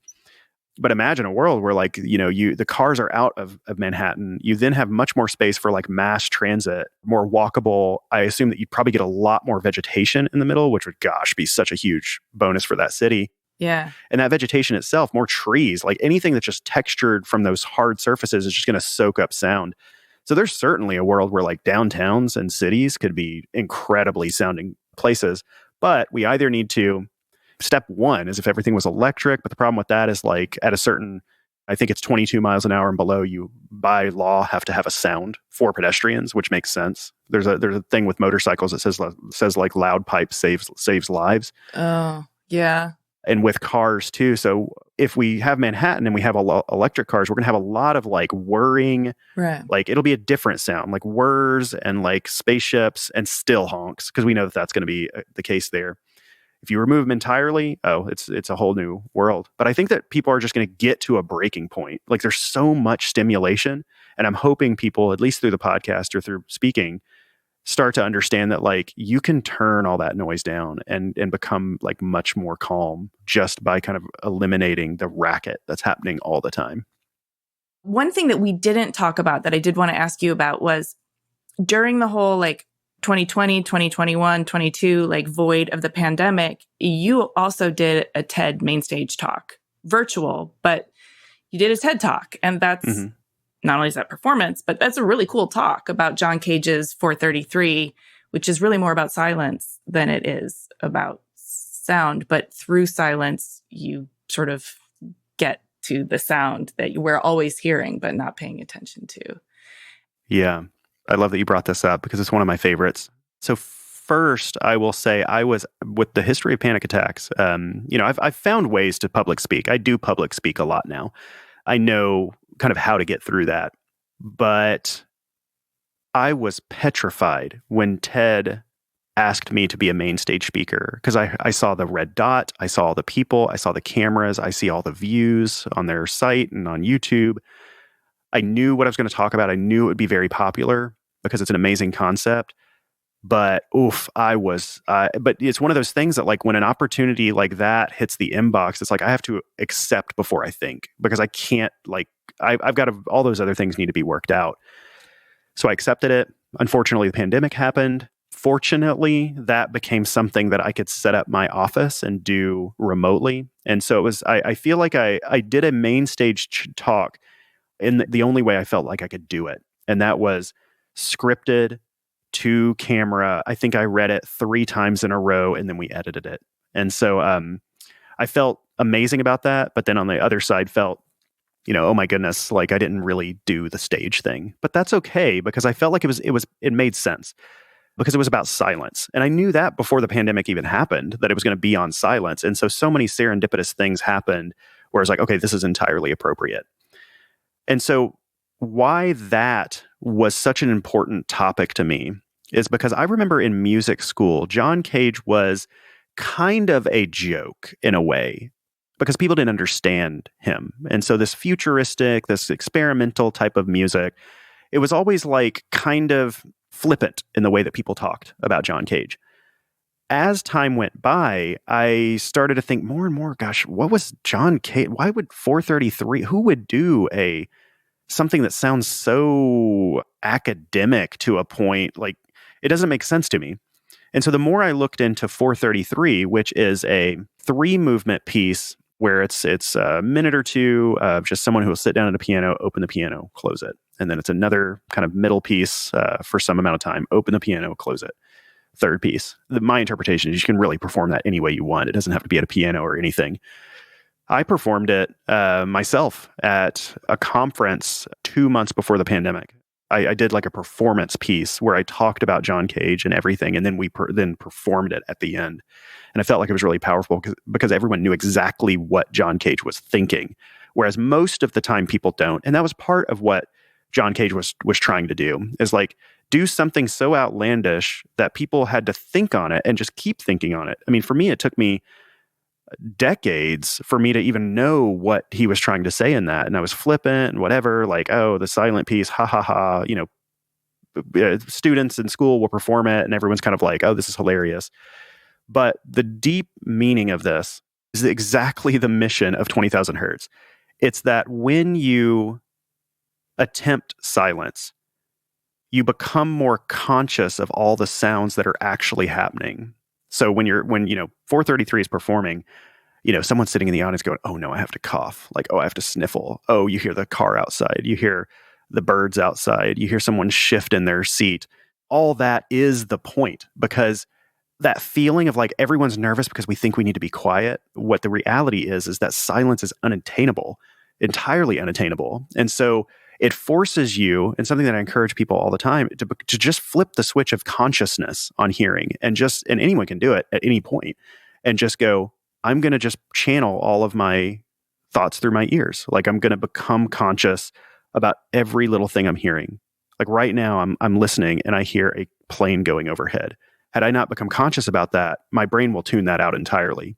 But imagine a world where like, the cars are out of Manhattan. You then have much more space for like mass transit, more walkable. I assume that you'd probably get a lot more vegetation in the middle, which would, be such a huge bonus for that city. Yeah. And that vegetation itself, more trees, like anything that's just textured from those hard surfaces is just going to soak up sound. So there's certainly a world where like downtowns and cities could be incredibly sounding places. But we either need to, step one is if everything was electric, but the problem with that is like at a certain, I think it's 22 miles an hour and below, you by law have to have a sound for pedestrians, which makes sense. There's a thing with motorcycles that says like loud pipe saves lives. Oh, yeah. And with cars too. So if we have Manhattan and we have electric cars, we're going to have a lot of like whirring, right? Like it'll be a different sound, like whirs and like spaceships and still honks, because we know that that's going to be the case there. If you remove them entirely, it's a whole new world. But I think that people are just going to get to a breaking point. Like there's so much stimulation, and I'm hoping people, at least through the podcast or through speaking, start to understand that like you can turn all that noise down and become like much more calm just by kind of eliminating the racket that's happening all the time. One thing that we didn't talk about that I did want to ask you about was during the whole like 2020, 2021, 22, like void of the pandemic, you also did a TED main stage talk, virtual, but you did a TED talk. And that's not only is that performance, but that's a really cool talk about John Cage's 433, which is really more about silence than it is about sound. But through silence, you sort of get to the sound that we're always hearing, but not paying attention to. Yeah. I love that you brought this up because it's one of my favorites. So first, I will say I was, with the history of panic attacks, I've found ways to public speak. I do public speak a lot now. I know kind of how to get through that. But I was petrified when Ted asked me to be a main stage speaker, because I saw the red dot, I saw all the people, I saw the cameras, I see all the views on their site and on YouTube. I knew what I was going to talk about. I knew it would be very popular because it's an amazing concept. But but it's one of those things that like when an opportunity like that hits the inbox, it's like I have to accept before I think, because I can't I've got all those other things need to be worked out. So I accepted it. Unfortunately, the pandemic happened. Fortunately, that became something that I could set up my office and do remotely. And so it was, I feel like I did a main stage talk in the only way I felt like I could do it. And that was scripted to camera. I think I read it 3 times in a row and then we edited it. And so I felt amazing about that. But then on the other side felt, oh my goodness, like I didn't really do the stage thing. But that's okay, because I felt like it made sense, because it was about silence. And I knew that before the pandemic even happened, that it was going to be on silence. And so many serendipitous things happened where it's like, okay, this is entirely appropriate. And so why that was such an important topic to me is because I remember in music school, John Cage was kind of a joke in a way, because people didn't understand him. And so this futuristic, this experimental type of music, it was always like kind of flippant in the way that people talked about John Cage. As time went by, I started to think more and more, gosh, what was John Cage? Why would 433, who would do something that sounds so academic to a point? Like, it doesn't make sense to me. And so the more I looked into 433, which is a 3-movement piece where it's a minute or two of just someone who will sit down at a piano, open the piano, close it. And then it's another kind of middle piece for some amount of time, open the piano, close it. Third piece. My interpretation is you can really perform that any way you want. It doesn't have to be at a piano or anything. I performed it myself at a conference 2 months before the pandemic. I did like a performance piece where I talked about John Cage and everything, and then we then performed it at the end. And I felt like it was really powerful because everyone knew exactly what John Cage was thinking, whereas most of the time people don't. And that was part of what John Cage was trying to do, is like do something so outlandish that people had to think on it and just keep thinking on it. I mean, for me, it took me decades for me to even know what he was trying to say in that. And I was flippant and whatever, like, oh, the silent piece, ha ha ha, students in school will perform it and everyone's kind of like, oh, this is hilarious. But the deep meaning of this is exactly the mission of 20,000 Hertz. It's that when you attempt silence, you become more conscious of all the sounds that are actually happening. So when 433 is performing, someone's sitting in the audience going, oh no, I have to cough. Like, oh, I have to sniffle. Oh, you hear the car outside. You hear the birds outside. You hear someone shift in their seat. All that is the point, because that feeling of like everyone's nervous because we think we need to be quiet. What the reality is that silence is unattainable, entirely unattainable. And so it forces you, and something that I encourage people all the time, to just flip the switch of consciousness on hearing, and anyone can do it at any point, and just go, I'm going to just channel all of my thoughts through my ears. Like, I'm going to become conscious about every little thing I'm hearing. Like right now, I'm listening and I hear a plane going overhead. Had I not become conscious about that, my brain will tune that out entirely.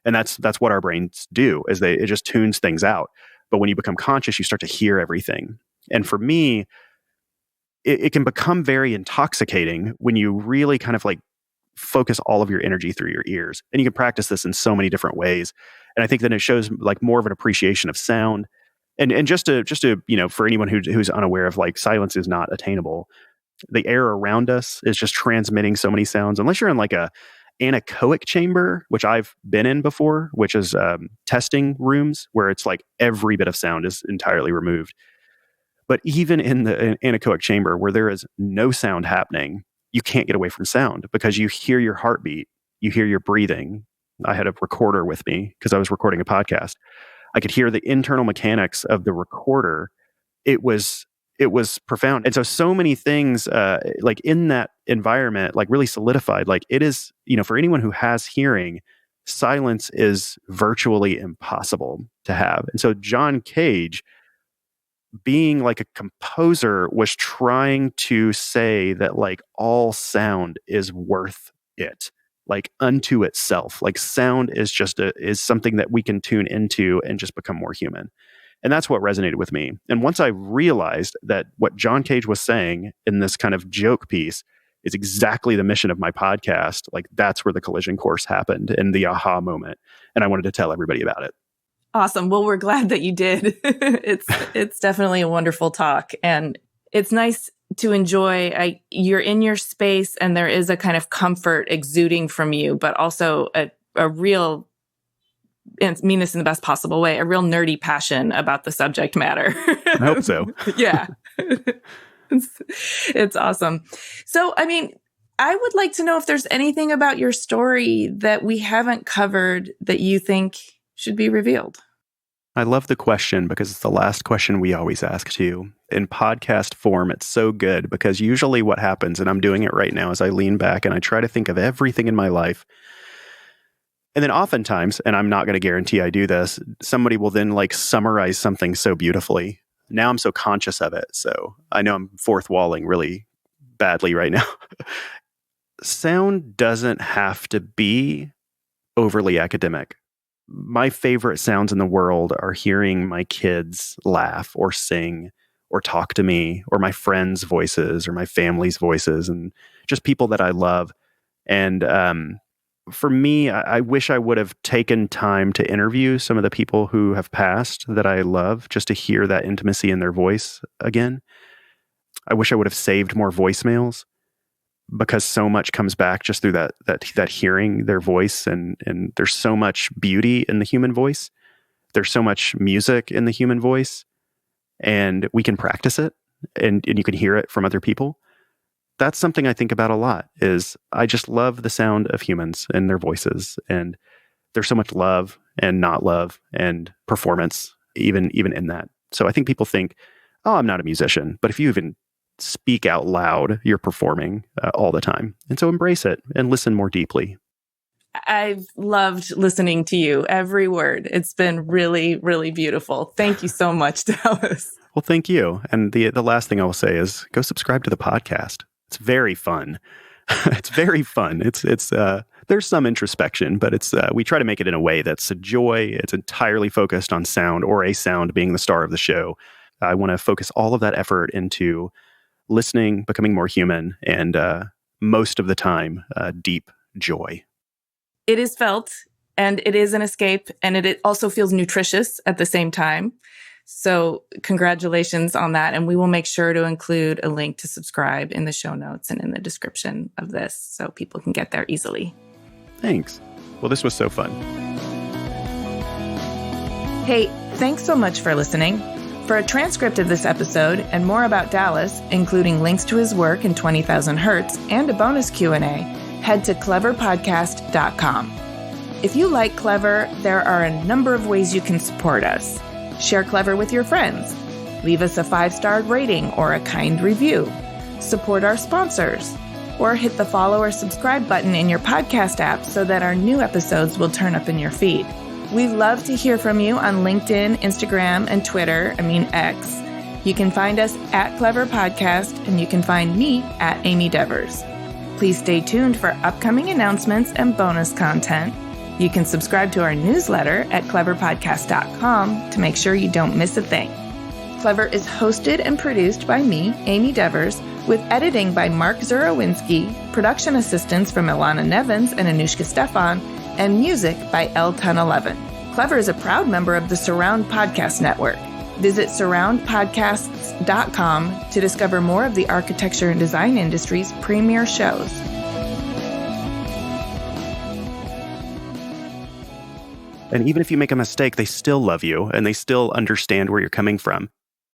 And that's what our brains do, is it just tunes things out. But when you become conscious, you start to hear everything. And for me, it can become very intoxicating when you really kind of like focus all of your energy through your ears. And you can practice this in so many different ways. And I think that it shows like more of an appreciation of sound. And just to for anyone who's unaware of, like, silence is not attainable. The air around us is just transmitting so many sounds. Unless you're in like a anechoic chamber, which I've been in before, which is testing rooms where it's like every bit of sound is entirely removed. But even in the anechoic chamber where there is no sound happening, you can't get away from sound, because you hear your heartbeat, you hear your breathing. I had a recorder with me because I was recording a podcast. I could hear the internal mechanics of the recorder. It was profound. And so many things, like in that environment, like really solidified, like it is, for anyone who has hearing, silence is virtually impossible to have. And so John Cage, being like a composer, was trying to say that like all sound is worth it, like unto itself. Like sound is is something that we can tune into and just become more human. And that's what resonated with me. And once I realized that what John Cage was saying in this kind of joke piece is exactly the mission of my podcast, like that's where the collision course happened, and the aha moment. And I wanted to tell everybody about it. Awesome. Well, we're glad that you did. It's definitely a wonderful talk, and it's nice to enjoy. You're in your space, and there is a kind of comfort exuding from you, but also a real, and I mean this in the best possible way, a real nerdy passion about the subject matter. I hope so. Yeah. It's awesome. So, I mean, I would like to know if there's anything about your story that we haven't covered that you think should be revealed. I love the question because it's the last question we always ask too. In podcast form, it's so good because usually what happens, and I'm doing it right now, is I lean back and I try to think of everything in my life. And then oftentimes, and I'm not going to guarantee I do this, somebody will then like summarize something so beautifully. Now I'm so conscious of it. So I know I'm fourth walling really badly right now. Sound doesn't have to be overly academic. My favorite sounds in the world are hearing my kids laugh or sing or talk to me, or my friends' voices or my family's voices, and just people that I love. And for me, I wish I would have taken time to interview some of the people who have passed that I love, just to hear that intimacy in their voice again. I wish I would have saved more voicemails, because so much comes back just through that hearing their voice, and there's so much beauty in the human voice. There's so much music in the human voice, and we can practice it, and you can hear it from other people. That's something I think about a lot. Is I just love the sound of humans and their voices, and there's so much love and not love and performance even in that. So I think people think, oh, I'm not a musician, but if you even speak out loud, you're performing all the time. And so embrace it and listen more deeply. I've loved listening to you, every word. It's been really, really beautiful. Thank you so much, Dallas. Well, thank you. And the last thing I will say is go subscribe to the podcast. It's very fun. It's very fun. It's There's some introspection, but it's we try to make it in a way that's a joy. It's entirely focused on sound, or a sound being the star of the show. I want to focus all of that effort into listening, becoming more human, and most of the time, deep joy. It is felt, and it is an escape, and it also feels nutritious at the same time. So congratulations on that. And we will make sure to include a link to subscribe in the show notes and in the description of this so people can get there easily. Thanks. Well, this was so fun. Hey, thanks so much for listening. For a transcript of this episode and more about Dallas, including links to his work in 20,000 Hertz and a bonus Q&A, head to cleverpodcast.com. If you like Clever, there are a number of ways you can support us. Share Clever with your friends. Leave us a 5-star rating or a kind review. Support our sponsors. Or hit the follow or subscribe button in your podcast app so that our new episodes will turn up in your feed. We love to hear from you on LinkedIn, Instagram, and Twitter, X. You can find us at Clever Podcast, and you can find me at Amy Devers. Please stay tuned for upcoming announcements and bonus content. You can subscribe to our newsletter at cleverpodcast.com to make sure you don't miss a thing. Clever is hosted and produced by me, Amy Devers, with editing by Mark Zurowinski, production assistance from Ilana Nevins and Anushka Stefan, and music by L1011. Clever is a proud member of the Surround Podcast Network. Visit surroundpodcasts.com to discover more of the architecture and design industry's premier shows. And even if you make a mistake, they still love you and they still understand where you're coming from.